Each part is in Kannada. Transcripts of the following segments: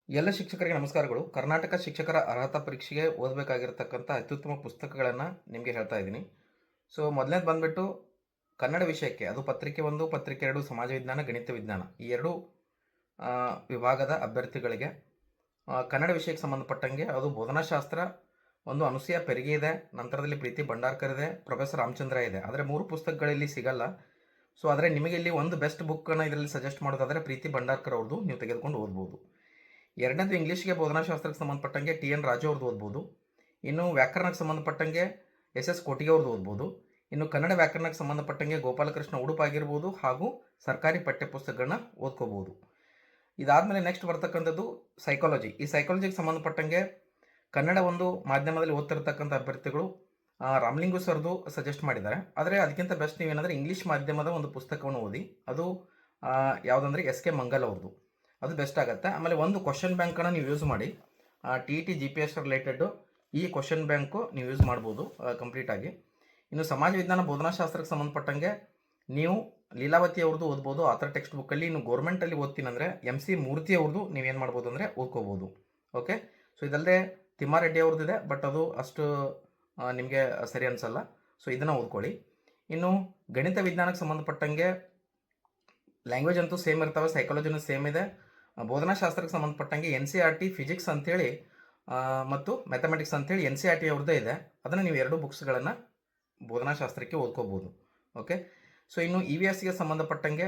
ಎಲ್ಲ ಶಿಕ್ಷಕರಿಗೆ ನಮಸ್ಕಾರಗಳು. ಕರ್ನಾಟಕ ಶಿಕ್ಷಕರ ಅರ್ಹತಾ ಪರೀಕ್ಷೆಗೆ ಓದಬೇಕಾಗಿರತಕ್ಕಂಥ ಅತ್ಯುತ್ತಮ ಪುಸ್ತಕಗಳನ್ನು ನಿಮಗೆ ಹೇಳ್ತಾ ಇದ್ದೀನಿ. ಸೊ ಮೊದಲನೇದು ಬಂದುಬಿಟ್ಟು ಕನ್ನಡ ವಿಷಯಕ್ಕೆ, ಅದು ಪತ್ರಿಕೆ 1, ಪತ್ರಿಕೆ 2, ಸಮಾಜ ವಿಜ್ಞಾನ, ಗಣಿತ ವಿಜ್ಞಾನ ಈ ಎರಡೂ ವಿಭಾಗದ ಅಭ್ಯರ್ಥಿಗಳಿಗೆ ಕನ್ನಡ ವಿಷಯಕ್ಕೆ ಸಂಬಂಧಪಟ್ಟಂಗೆ ಅದು ಬೋಧನಾಶಾಸ್ತ್ರ ಒಂದು ಅನುಸೂಯ ಪೆರಿಗೆ ಇದೆ, ನಂತರದಲ್ಲಿ ಪ್ರೀತಿ ಭಂಡಾರ್ಕರ್ ಇದೆ, ಪ್ರೊಫೆಸರ್ ರಾಮಚಂದ್ರ ಇದೆ. ಆದರೆ 3 ಪುಸ್ತಕಗಳಲ್ಲಿ ಸಿಗಲ್ಲ. ಸೊ ಆದರೆ ನಿಮಗೆ ಇಲ್ಲಿ ಒಂದು ಬೆಸ್ಟ್ ಬುಕ್ಕನ್ನು ಇದರಲ್ಲಿ ಸಜೆಸ್ಟ್ ಮಾಡೋದಾದರೆ ಪ್ರೀತಿ ಭಂಡಾರ್ಕರ್ ಅವ್ರದ್ದು ನೀವು ತೆಗೆದುಕೊಂಡು ಓದ್ಬೋದು. ಎರಡನೇದು ಇಂಗ್ಲೀಷ್ಗೆ ಬೋಧನಾಶಾಸ್ತ್ರಕ್ಕೆ ಸಂಬಂಧಪಟ್ಟಂಗೆ TN ರಾಜು ಅವ್ರದ್ದು ಓದ್ಬೋದು. ಇನ್ನು ವ್ಯಾಕರಣಕ್ಕೆ ಸಂಬಂಧಪಟ್ಟಂಗೆ SS ಕೋಟಿಗೆ ಅವ್ರದ್ದು ಓದ್ಬೋದು. ಇನ್ನು ಕನ್ನಡ ವ್ಯಾಕರಣಕ್ಕೆ ಸಂಬಂಧಪಟ್ಟಂಗೆ ಗೋಪಾಲಕೃಷ್ಣ ಉಡುಪ ಆಗಿರ್ಬೋದು ಹಾಗೂ ಸರ್ಕಾರಿ ಪಠ್ಯಪುಸ್ತಕಗಳನ್ನ ಓದ್ಕೋಬೋದು. ಇದಾದಮೇಲೆ ನೆಕ್ಸ್ಟ್ ಬರ್ತಕ್ಕಂಥದ್ದು ಸೈಕಾಲಜಿ. ಈ ಸೈಕಾಲಜಿಗೆ ಸಂಬಂಧಪಟ್ಟಂಗೆ ಕನ್ನಡ ಒಂದು ಮಾಧ್ಯಮದಲ್ಲಿ ಓದ್ತಿರ್ತಕ್ಕಂಥ ಅಭ್ಯರ್ಥಿಗಳು ರಾಮಲಿಂಗು ಸರ್ದು ಸಜೆಸ್ಟ್ ಮಾಡಿದ್ದಾರೆ. ಆದರೆ ಅದಕ್ಕಿಂತ ಬೆಸ್ಟ್ ನೀವೇನಂದರೆ ಇಂಗ್ಲೀಷ್ ಮಾಧ್ಯಮದ ಒಂದು ಪುಸ್ತಕವನ್ನು ಓದಿ. ಅದು ಯಾವುದಂದರೆ SK ಮಂಗಲ್ ಅವ್ರದ್ದು, ಅದು ಬೆಸ್ಟ್ ಆಗುತ್ತೆ. ಆಮೇಲೆ ಒಂದು ಕ್ವಶನ್ ಬ್ಯಾಂಕನ್ನು ನೀವು ಯೂಸ್ ಮಾಡಿ, TET GPS ರಿಲೇಟೆಡ್ಡು ಈ ಕ್ವಶನ್ ಬ್ಯಾಂಕು ನೀವು ಯೂಸ್ ಮಾಡ್ಬೋದು ಕಂಪ್ಲೀಟಾಗಿ. ಇನ್ನು ಸಮಾಜ ವಿಜ್ಞಾನ ಬೋಧನಾಶಾಸ್ತ್ರಕ್ಕೆ ಸಂಬಂಧಪಟ್ಟಂಗೆ ನೀವು ಲೀಲಾವತಿ ಅವ್ರದ್ದು ಓದ್ಬೋದು ಆಥರ್ ಟೆಕ್ಸ್ಟ್ ಬುಕ್ಕಲ್ಲಿ. ಇನ್ನು ಗೌರ್ಮೆಂಟಲ್ಲಿ ಓದ್ತೀನಂದರೆ MC ಮೂರ್ತಿ ಅವ್ರದ್ದು ನೀವೇನು ಮಾಡ್ಬೋದು ಅಂದರೆ ಓದ್ಕೋಬೋದು. ಓಕೆ. ಸೊ ಇದಲ್ಲದೆ ತಿಮ್ಮಾರೆಡ್ಡಿ ಅವ್ರದ್ದು ಇದೆ, ಬಟ್ ಅದು ಅಷ್ಟು ನಿಮಗೆ ಸರಿ ಅನಿಸಲ್ಲ. ಸೊ ಇದನ್ನು ಓದ್ಕೊಳ್ಳಿ. ಇನ್ನು ಗಣಿತ ವಿಜ್ಞಾನಕ್ಕೆ ಸಂಬಂಧಪಟ್ಟಂಗೆ ಲ್ಯಾಂಗ್ವೇಜ್ ಅಂತೂ ಸೇಮ್ ಇರ್ತವೆ, ಸೈಕಾಲಜಿನೂ ಸೇಮ್ ಇದೆ. ಬೋಧನಾಶಾಸ್ತ್ರಕ್ಕೆ ಸಂಬಂಧಪಟ್ಟಂಗೆ NCERT ಫಿಸಿಕ್ಸ್ ಅಂಥೇಳಿ ಮತ್ತು ಮ್ಯಾಥಮೆಟಿಕ್ಸ್ ಅಂಥೇಳಿ NCERT ಅವ್ರದ್ದೇ ಇದೆ. ಅದನ್ನು ನೀವು 2 ಬುಕ್ಸ್ಗಳನ್ನು ಬೋಧನಾಶಾಸ್ತ್ರಕ್ಕೆ ಓದ್ಕೋಬೋದು. ಓಕೆ. ಸೊ ಇನ್ನು EVSಗೆ ಸಂಬಂಧಪಟ್ಟಂಗೆ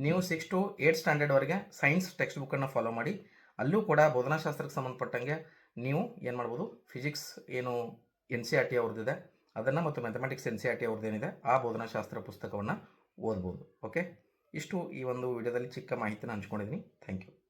ನೀವು 6 to 8 ಸ್ಟ್ಯಾಂಡರ್ಡ್ವರೆಗೆ ಸೈನ್ಸ್ ಟೆಕ್ಸ್ಟ್ ಬುಕ್ಕನ್ನು ಫಾಲೋ ಮಾಡಿ. ಅಲ್ಲೂ ಕೂಡ ಬೋಧನಾಶಾಸ್ತ್ರಕ್ಕೆ ಸಂಬಂಧಪಟ್ಟಂಗೆ ನೀವು ಏನು ಮಾಡ್ಬೋದು, ಫಿಸಿಕ್ಸ್ ಏನು NCERT ಅವ್ರದ್ದಿದೆ ಅದನ್ನು ಮತ್ತು ಮ್ಯಾಥಮೆಟಿಕ್ಸ್ NCERT ಅವ್ರದ್ದೇನಿದೆ ಆ ಬೋಧನಾಶಾಸ್ತ್ರ ಪುಸ್ತಕವನ್ನು ಓದ್ಬೋದು. ಓಕೆ. ಇಷ್ಟು ಈ ಒಂದು ವಿಡಿಯೋದಲ್ಲಿ ಚಿಕ್ಕ ಮಾಹಿತಿನ ಹಂಚ್ಕೊಂಡಿದ್ದೀನಿ. Thank you.